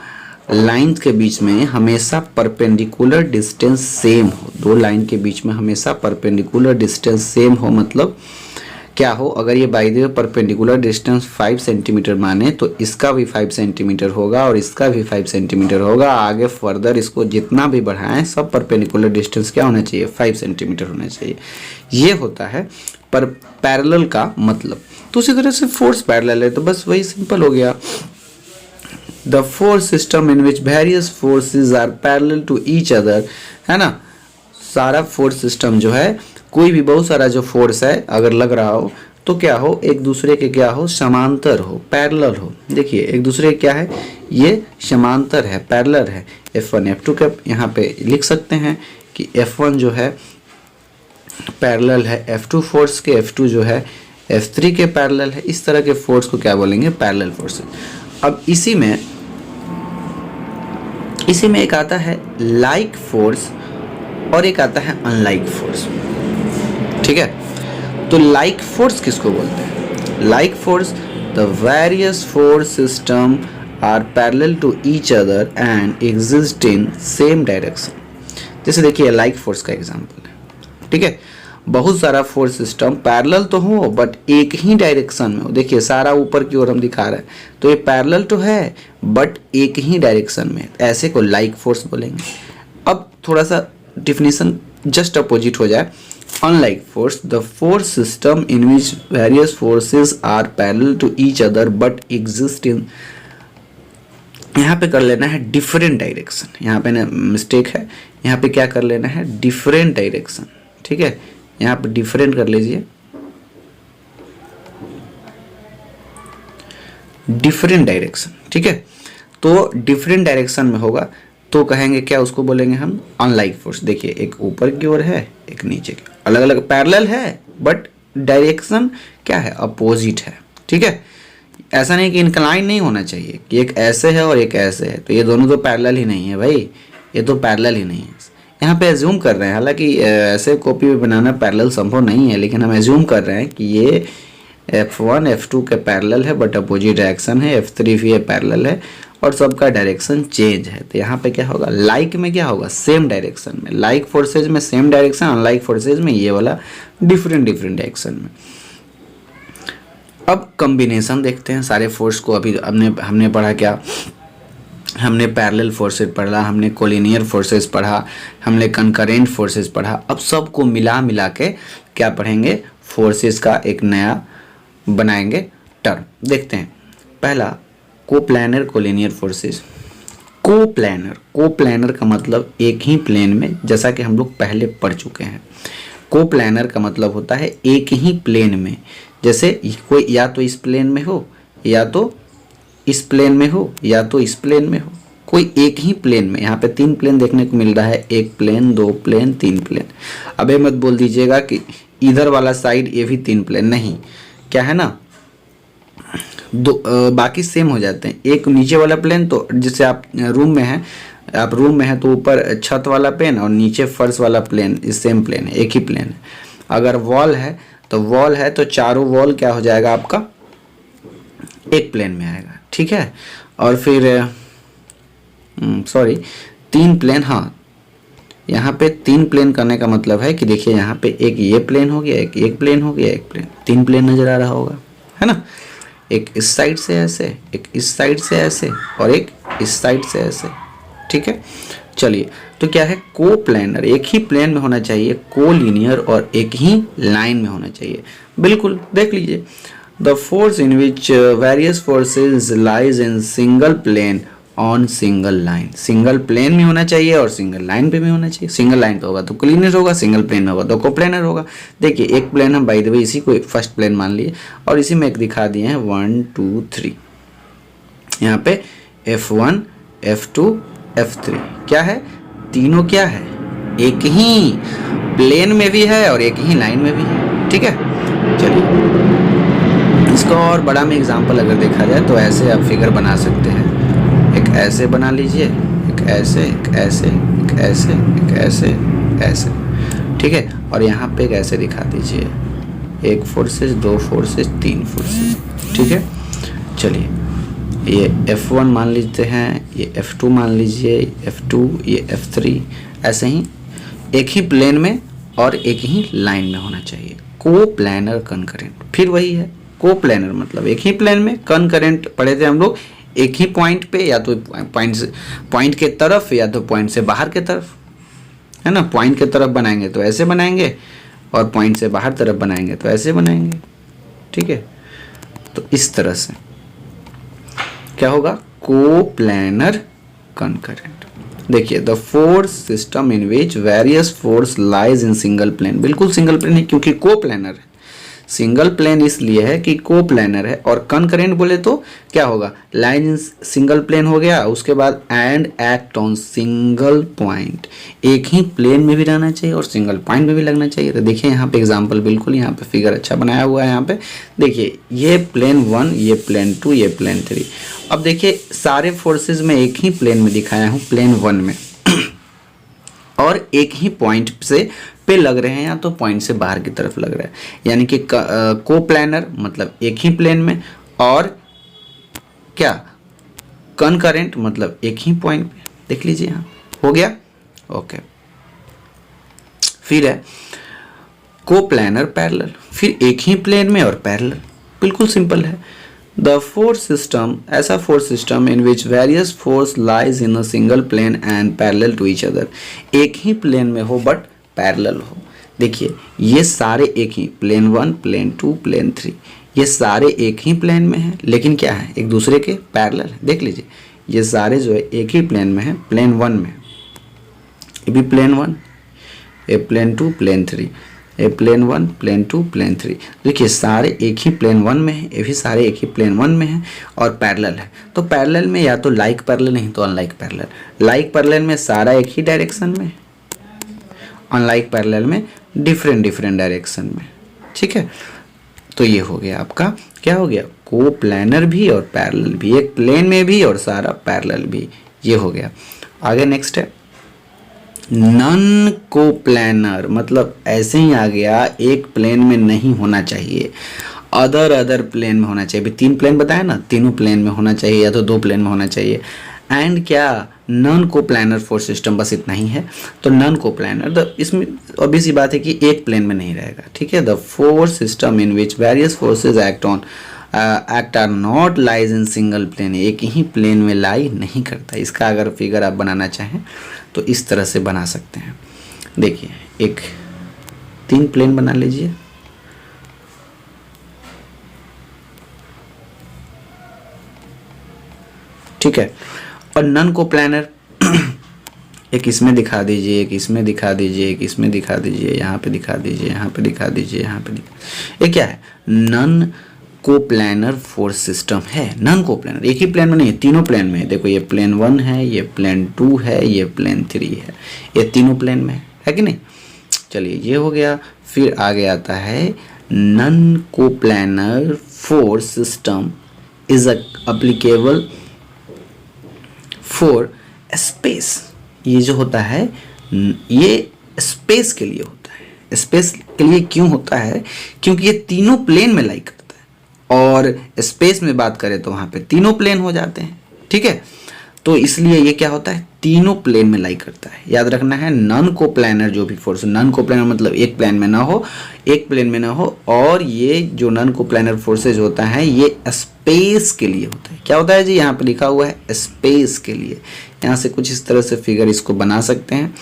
लाइन के बीच में हमेशा परपेंडिकुलर डिस्टेंस सेम हो। दो लाइन के बीच में हमेशा परपेंडिकुलर डिस्टेंस सेम हो, मतलब क्या हो, अगर ये by the way perpendicular distance 5 centimetre माने तो इसका भी 5 सेंटीमीटर होगा और इसका भी 5 सेंटीमीटर होगा। आगे फर्दर इसको जितना भी बढ़ाएं सब परपेंडिकुलर डिस्टेंस क्या होना चाहिए, 5 सेंटीमीटर होना चाहिए। ये होता है पर पैरेलल का मतलब। तो उसी तरह से फोर्स पैरेलल है, तो बस वही सिंपल हो गया। The force system in which various forces are parallel to each other, है ना। सारा फोर्स सिस्टम जो है, कोई भी बहुत सारा जो फोर्स है अगर लग रहा हो तो क्या हो, एक दूसरे के क्या हो, समांतर हो, पैरेलल हो। देखिए एक दूसरे क्या है, ये समांतर है, पैरेलल है। F1 F2 का यहाँ पे लिख सकते हैं कि F1 जो है पैरेलल है F2 फोर्स के, F2 जो है F3 के पैरेलल है। इस तरह के फोर्स को क्या बोलेंगे, पैरेलल फोर्स। अब इसी में एक आता है लाइक फोर्स और एक आता है अनलाइक फोर्स, ठीक है। तो लाइक फोर्स किसको बोलते हैं? Like force, the various force system are parallel to each other and exist in same direction. जैसे देखिए लाइक फोर्स का एग्जांपल है, ठीक है। बहुत सारा फोर्स सिस्टम पैरेलल तो हो बट एक ही डायरेक्शन में हो। देखिए सारा ऊपर की ओर हम दिखा रहे हैं, तो ये पैरेलल तो है बट एक ही डायरेक्शन में, ऐसे को लाइक फोर्स बोलेंगे। अब थोड़ा सा डिफिनेशन जस्ट अपोजिट हो जाए, unlike force, the force system in which various forces are parallel to each other but exist in, यहाँ पे कर लेना है डिफरेंट डायरेक्शन। यहाँ पे ना मिस्टेक है, यहाँ पे क्या कर लेना है, डिफरेंट डायरेक्शन, ठीक है। यहाँ पे डिफरेंट कर लीजिए, डिफरेंट डायरेक्शन, ठीक है। तो डिफरेंट डायरेक्शन में होगा तो कहेंगे क्या, उसको बोलेंगे हम अनलाइक फोर्स। देखिए एक ऊपर की ओर है, एक नीचे की, अलग अलग पैरेलल है बट डायरेक्शन क्या है, अपोजिट है। ठीक है, ऐसा नहीं कि इंक्लाइन नहीं होना चाहिए कि एक ऐसे है और एक ऐसे है, तो ये दोनों तो पैरेलल ही नहीं है भाई, ये तो पैरेलल ही नहीं है। यहाँ पे एज्यूम कर रहे हैं, हालांकि ऐसे कॉपी में बनाना पैरेलल संभव नहीं है, लेकिन हम एज्यूम कर रहे हैं कि ये F1 F2 के पैरेलल है बट अपोजिट डायरेक्शन है, F3 भी पैरेलल है और सबका डायरेक्शन चेंज है। तो यहाँ पे क्या होगा, लाइक में क्या होगा, सेम डायरेक्शन में, लाइक फोर्सेज में सेम डायरेक्शन, अनलाइक फोर्सेज में ये वाला डिफरेंट डिफरेंट डायरेक्शन में। अब कॉम्बिनेशन देखते हैं सारे फोर्स को। अभी हमने पढ़ा क्या, हमने पैरेलल फोर्सेस पढ़ा, हमने कोलिनियर फोर्सेस पढ़ा, हमने कंकरेंट फोर्सेस पढ़ा। अब सबको मिला के क्या पढ़ेंगे, फोर्सेस का एक नया बनाएंगे टर्म। देखते हैं पहला, कोप्लानर कोलिनियर फोर्सेस। कोप्लानर का मतलब एक ही प्लेन में, जैसा कि हम लोग पहले पढ़ चुके हैं। कोप्लानर का मतलब होता है एक ही प्लेन में, जैसे कोई या तो इस प्लेन में हो, या तो इस प्लेन में हो, या तो इस प्लेन में हो, कोई एक ही प्लेन में। यहाँ पे 3 प्लेन देखने को मिल रहा है, 1 प्लेन, 2 प्लेन, 3 प्लेन। अबे मत बोल दीजिएगा कि इधर वाला साइड ये भी 3 प्लेन, नहीं, क्या है ना, बाकी सेम हो जाते हैं। एक नीचे वाला प्लेन, तो जैसे आप रूम में हैं, आप रूम में हैं तो ऊपर छत वाला प्लेन और नीचे फर्श वाला प्लेन सेम प्लेन है, एक ही प्लेन है। अगर वॉल है तो चारों वॉल क्या हो जाएगा आपका, एक प्लेन में आएगा। ठीक है, और फिर 3 प्लेन, हाँ यहाँ पे 3 प्लेन करने का मतलब है कि देखिए यहाँ पे एक ये प्लेन हो गया, एक प्लेन हो गया, एक प्लेन, 3 प्लेन नजर आ रहा होगा, है ना। एक इस साइड से ऐसे, एक इस साइड से ऐसे और एक इस साइड से ऐसे। ठीक है, चलिए, तो क्या है, कोप्लानर एक ही प्लेन में होना चाहिए, कोलिनियर और एक ही लाइन में होना चाहिए। बिल्कुल, देख लीजिए, the force in which various forces lies in single plane on single line. Single plane में होना चाहिए और सिंगल लाइन पे भी होना चाहिए। सिंगल लाइन पे होगा तो कोलिनियर होगा, सिंगल प्लेन में होगा तो कोप्लानर होगा। देखिए एक प्लेन हम बाय द वे इसी को फर्स्ट प्लेन मान लिए और इसी में एक दिखा दिए हैं 1 2 3। यहाँ पे F1 F2 F3 क्या है, तीनों क्या है, एक ही प्लेन में भी है और एक ही लाइन में भी है। ठीक है, चलिए इसका और बड़ा में एग्जांपल अगर देखा जाए तो ऐसे आप फिगर बना सकते हैं। एक ऐसे बना लीजिए, एक ऐसे, एक ऐसे, एक ऐसे, एक ऐसे, ऐसे। ठीक है, और यहाँ पे एक ऐसे दिखा दीजिए, 1 फोर्सेस, 2 फोर्सेस, 3 फोर्सेस। ठीक है, चलिए ये F1 मान लेते हैं, ये F2 मान लीजिए, F2, ये F3, ऐसे ही एक ही प्लेन में और एक ही लाइन में होना चाहिए। कोप्लानर कनकरेंट, फिर वही है, कोप्लानर मतलब एक ही प्लेन में, कनकरेंट पढ़े थे हम लोग एक ही पॉइंट पे, या तो पॉइंट के तरफ या तो पॉइंट से बाहर के तरफ, है ना। पॉइंट के तरफ बनाएंगे तो ऐसे बनाएंगे और पॉइंट से बाहर तरफ बनाएंगे तो ऐसे बनाएंगे। ठीक है, तो इस तरह से क्या होगा, कोप्लानर कनकरेंट। देखिए, the force system in which various force lies in single plane. बिल्कुल सिंगल प्लेन है क्योंकि कोप्लानर है। सिंगल प्लेन इसलिए है कि कोप्लानर है, और कनकरेंट बोले तो क्या होगा, लाइन सिंगल प्लेन हो गया, उसके बाद and act on single point. एक ही प्लेन में भी रहना चाहिए और सिंगल पॉइंट में भी लगना चाहिए। तो देखिए यहाँ पे एग्जांपल, बिल्कुल यहाँ पे फिगर अच्छा बनाया हुआ है। यहाँ पे देखिए ये प्लेन 1, ये प्लेन 2, ये प्लेन 3। अब देखिए सारे फोर्सेज में एक ही प्लेन में दिखाया हूँ, प्लेन 1 में और एक ही पॉइंट से पे लग रहे हैं या तो पॉइंट से बाहर की तरफ लग रहा है, यानी कि कोप्लानर मतलब एक ही प्लेन में, और क्या, कनकरेंट मतलब एक ही पॉइंट पे। देख लीजिए यहाँ हो गया, ओके। फिर है कोप्लानर पैरेलल, फिर एक ही प्लेन में और पैरेलल, बिल्कुल सिंपल है। द फोर्स सिस्टम, ऐसा force system in which various force lies in a single plane and parallel to each other. एक ही प्लेन में हो बट पैरेलल हो। देखिए ये सारे एक ही, प्लेन 1, प्लेन 2, प्लेन 3, ये सारे एक ही प्लेन में हैं, लेकिन क्या है, एक दूसरे के पैरेलल है। देख लीजिए ये सारे जो है एक ही प्लेन में है, प्लेन 1 में, ये भी प्लेन 1, ये प्लेन 2, प्लेन 3, ये प्लेन 1, प्लेन 2, प्लेन 3। देखिए सारे एक ही प्लेन 1 में है, ये भी सारे एक ही प्लेन 1 में है और पैरेलल है। तो पैरेलल में या तो लाइक पैरेलल नहीं तो अनलाइक पैरेलल। लाइक पैरेलल में सारा एक ही डायरेक्शन में, अनलाइक पैरेलल में डिफरेंट डिफरेंट डायरेक्शन में। ठीक है, तो ये हो गया आपका, क्या हो गया, कोप्लैनर भी और पैरेलल भी, एक प्लेन में भी और सारा पैरेलल भी, ये हो गया। आगे नेक्स्ट है नन कोप्लैनर, मतलब ऐसे ही आ गया, एक प्लेन में नहीं होना चाहिए, अदर प्लेन में होना चाहिए। 3 प्लेन बताया ना, तीनों प्लेन में होना चाहिए या तो 2 प्लेन में होना चाहिए। एंड क्या, नन कोप्लैनर फोर्स सिस्टम, बस इतना ही है। तो नन कोप्लैनर, इसमें ऑब्वियस सी बात है कि एक प्लेन में नहीं रहेगा। ठीक है, the force system in which various forces act are not lies in single plane, एक ही प्लेन में लाई नहीं करता। इसका अगर फिगर आप बनाना चाहें तो इस तरह से बना सकते हैं। देखिए एक 3 प्लेन बना लीजिए, ठीक है, और नन कोप्लैनर एक इसमें दिखा दीजिए, एक इसमें दिखा दीजिए, एक इसमें दिखा दीजिए, यहाँ पे दिखा दीजिए, यहाँ पे दिखा दीजिए, यहाँ पे ये क्या है, नन कोप्लैनर फोर्स सिस्टम है। नन कोप्लैनर, एक ही प्लेन में नहीं है, तीनों प्लेन में है। देखो ये प्लेन 1 है, ये प्लेन 2 है, ये प्लेन 3 है, ये तीनों प्लेन में है कि नहीं। चलिए ये हो गया। फिर आगे आता है non coplanar force system is applicable for space. ये जो होता है ये स्पेस के लिए होता है। स्पेस के लिए क्यों होता है, क्योंकि ये तीनों प्लेन में लाई करता है, और स्पेस में बात करें तो वहां पे तीनों प्लेन हो जाते हैं। ठीक है, तो इसलिए ये क्या होता है, तीनों प्लेन में लाई करता है। याद रखना है, नन कोप्लैनर जो भी फोर्स, नन कोप्लैनर मतलब एक प्लेन में ना हो, एक प्लेन में ना हो, और ये जो नन कोप्लैनर फोर्सेज होता है ये स्पेस के लिए होता है। क्या होता है जी, यहाँ पे लिखा हुआ है स्पेस के लिए। यहाँ से कुछ इस तरह से फिगर इसको बना सकते हैं।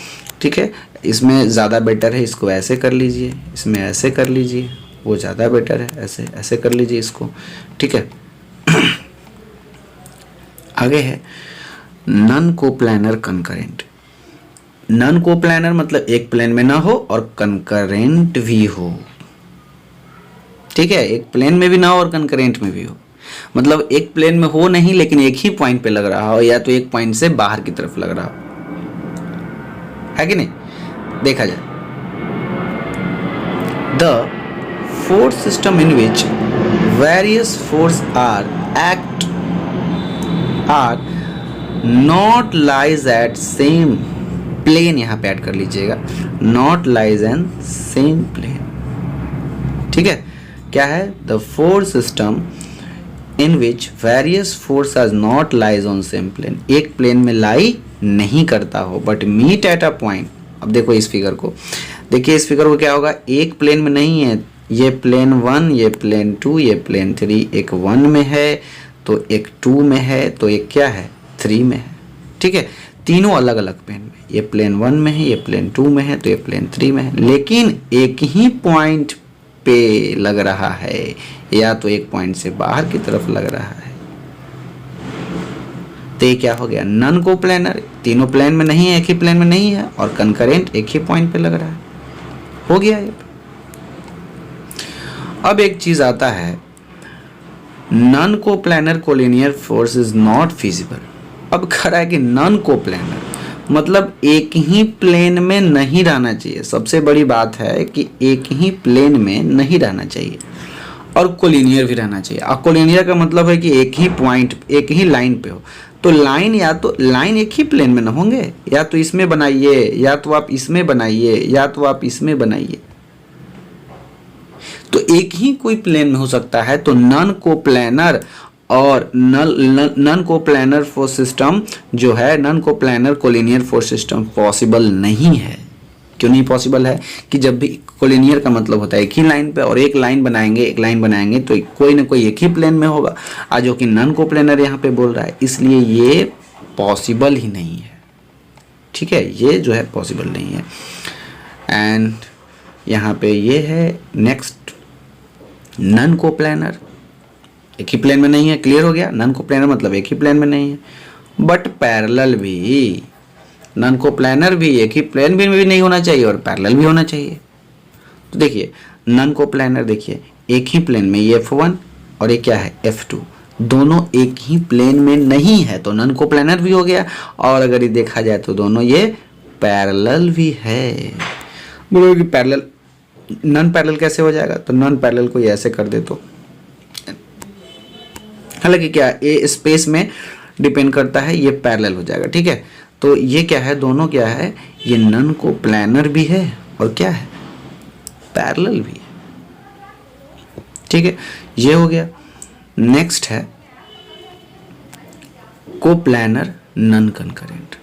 ठीक है, इसमें ज़्यादा बेटर है, इसको ऐसे कर लीजिए, इसमें ऐसे कर लीजिए, वो ज़्यादा बेटर है, ऐसे ऐसे कर लीजिए इसको। ठीक है, आगे है non coplanar concurrent. Non coplanar मतलब एक प्लेन में ना हो और कंकरेंट भी हो। ठीक है, एक प्लेन में भी ना हो और कंकरेंट में भी हो, मतलब एक प्लेन में हो नहीं लेकिन एक ही पॉइंट पे लग रहा हो, या तो एक पॉइंट से बाहर की तरफ लग रहा हो, है कि नहीं। देखा जाए, the force system in which various force are not lies at same plane, यहाँ पे ऐड कर लीजिएगा, not lies an same plane. ठीक है, क्या है, the force system in which various force are not lies on same plane, एक plane में लाई नहीं करता हो, but meet at a point. अब देखो इस फिगर को, देखिए इस फिगर को क्या होगा, एक प्लेन में नहीं है, ये प्लेन 1, ये प्लेन 2, ये प्लेन 3, एक 1 में है तो एक 2 में है तो एक क्या है, 3 में है। ठीक है, तीनों अलग अलग प्लेन में, ये प्लेन 1 में है, ये प्लेन 2 में है तो ये प्लेन 3 में है, लेकिन एक ही पॉइंट पे लग रहा है, या तो एक पॉइंट से बाहर की तरफ लग रहा है। तो ये क्या हो गया, नन कोप्लैनर, तीनों प्लेन में नहीं है, एक ही प्लेन में नहीं है, और कंकरेंट एक ही पॉइंट पे लग रहा है, हो गया ये। अब एक चीज आता है, non coplanar collinear force is not feasible. अब कह रहा है कि नन कोप्लैनर मतलब एक ही प्लेन में नहीं रहना चाहिए। सबसे बड़ी बात है कि एक ही प्लेन में नहीं रहना चाहिए, और कोलिनियर भी रहना चाहिए। और कोलिनियर का मतलब है कि एक ही पॉइंट, एक ही लाइन पे हो। तो लाइन, या तो लाइन एक ही प्लेन में न होंगे, या तो इसमें बनाइए, या तो आप इसमें बनाइए, या तो आप इसमें बनाइए, तो एक ही कोई प्लेन में हो सकता है। तो नन कोप्लैनर और नन कोप्लैनर फोर्स सिस्टम जो है, non coplanar collinear force system possible नहीं है। क्यों नहीं पॉसिबल है, कि जब भी कोलिनियर का मतलब होता है एक ही लाइन पे, और एक लाइन बनाएंगे तो कोई ना कोई एक ही प्लेन में होगा, आज जो कि नन कोप्लैनर यहाँ पे बोल रहा है, इसलिए ये पॉसिबल ही नहीं है। ठीक है, ये जो है पॉसिबल नहीं है। एंड यहाँ पे ये है नेक्स्ट, नन कोप्लैनर एक ही प्लेन में नहीं है, क्लियर हो गया। नन कोप्लैनर मतलब एक ही प्लेन में नहीं है, बट पैरेलल भी, नन कोप्लैनर भी एक ही प्लेन में भी नहीं होना चाहिए और पैरेलल भी होना चाहिए। तो देखिए नन को प्लानर, देखिए एक ही प्लेन में ये F1 और ये क्या है F2, दोनों एक ही प्लेन में नहीं है तो नन को प्लानर भी हो गया। और अगर ये देखा जाए तो दोनों ये पैरेलल भी है। बोलोगे कि पैरेलल नन पैरेलल कैसे हो जाएगा, तो नन पैरेलल को ये ऐसे कर दे तो, हालांकि क्या ये स्पेस में डिपेंड करता है, ये पैरेलल हो जाएगा। ठीक है, तो ये क्या है, दोनों क्या है, ये नन को प्लानर भी है और क्या है, पैरेलल भी है। ठीक है, ये हो गया। नेक्स्ट है कोप्लानर नन कंकरेंट।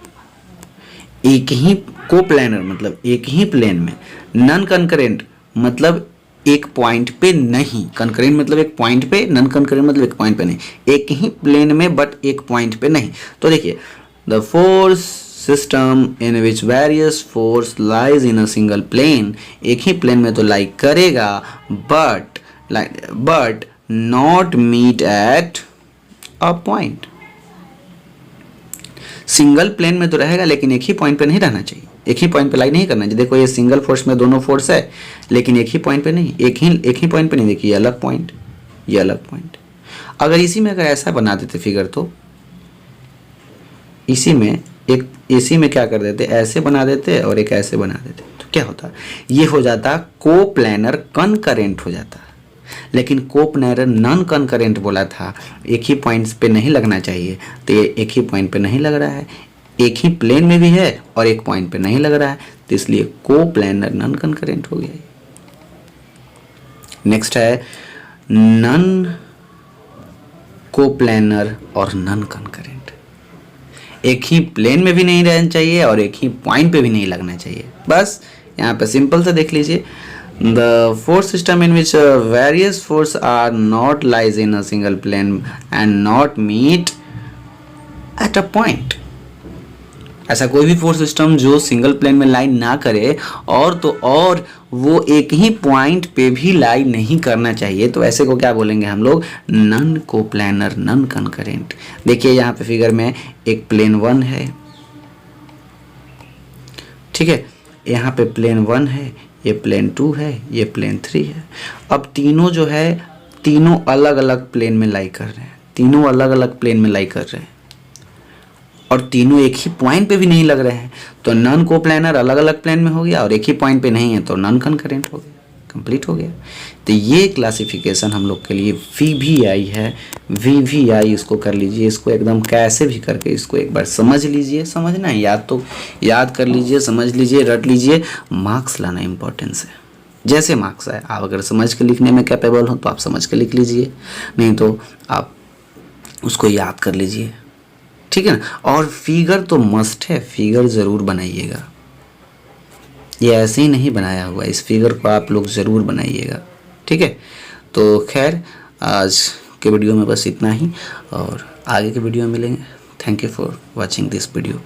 एक ही कोप्लानर मतलब एक ही प्लेन में, नन कंकरेंट मतलब एक पॉइंट पे नहीं, कंकरेंट मतलब एक पॉइंट पे, नन कंकरेंट मतलब एक पॉइंट पे नहीं, एक ही प्लेन में बट एक पॉइंट पे नहीं। तो देखिए the force system in which various force lies in a single plane, एक ही प्लेन में तो लाई करेगा but not meet at a point. Single plane में तो रहेगा लेकिन एक ही पॉइंट पे नहीं रहना चाहिए, एक ही पॉइंट पे लाई नहीं करना चाहिए। देखो ये सिंगल फोर्स में दोनों फोर्स है लेकिन एक ही पॉइंट पे नहीं, एक ही पॉइंट पे नहीं। देखिए ये अलग पॉइंट, ये अलग पॉइंट। अगर इसी में अगर ऐसा बना देते फिगर, तो इसी में क्या कर देते, ऐसे बना देते और एक ऐसे बना देते, तो क्या होता, ये हो जाता कोप्लानर कनकरेंट हो जाता। लेकिन कोप्लानर नॉन कनकरेंट बोला था, एक ही पॉइंट्स पे नहीं लगना चाहिए, तो ये एक ही पॉइंट पे नहीं लग रहा है, एक ही प्लेन में भी है और एक पॉइंट पे नहीं लग रहा है, तो इसलिए कोप्लानर नॉन कनकरेंट हो गया। नेक्स्ट है नॉन कोप्लानर और नॉन कनकरेंट। एक ही प्लेन में भी नहीं रहना चाहिए और एक ही पॉइंट पे भी नहीं लगना चाहिए। बस यहाँ पे सिंपल से देख लीजिए, the force system in which various force are not lies in a single plane and not meet at a point। ऐसा कोई भी फोर्स सिस्टम जो सिंगल प्लेन में लाई ना करे और वो एक ही पॉइंट पे भी लाई नहीं करना चाहिए, तो ऐसे को क्या बोलेंगे हम लोग, नन कोप्लानर नन कनकरेंट। देखिए यहाँ पे फिगर में एक प्लेन 1 है, ठीक है, यहाँ पे प्लेन 1 है, ये प्लेन 2 है, ये प्लेन 3 है। अब तीनों जो है तीनों अलग अलग प्लेन में लाई कर रहे हैं, तीनों अलग अलग प्लेन में लाई कर रहे हैं और तीनों एक ही पॉइंट पे भी नहीं लग रहे हैं, तो नॉन कोप्लानर अलग अलग प्लेन में हो गया और एक ही पॉइंट पे नहीं है तो नॉन कनकरेंट हो गया, कंप्लीट हो गया। तो ये क्लासिफिकेशन हम लोग के लिए VVI है। VVI इसको कर लीजिए, इसको एकदम कैसे भी करके इसको एक बार समझ लीजिए, समझना है याद कर लीजिए, समझ लीजिए, रट लीजिए, मार्क्स लाना इंपॉर्टेंस है। जैसे मार्क्स है, आप अगर समझ के लिखने में कैपेबल हो तो आप समझ के लिख लीजिए, नहीं तो आप उसको याद कर लीजिए, ठीक है ना। और फिगर तो मस्ट है, फिगर ज़रूर बनाइएगा, ये ऐसे ही नहीं बनाया हुआ, इस फिगर को आप लोग ज़रूर बनाइएगा, ठीक है। तो खैर आज के वीडियो में बस इतना ही और आगे के वीडियो में मिलेंगे। Thank you for watching this video.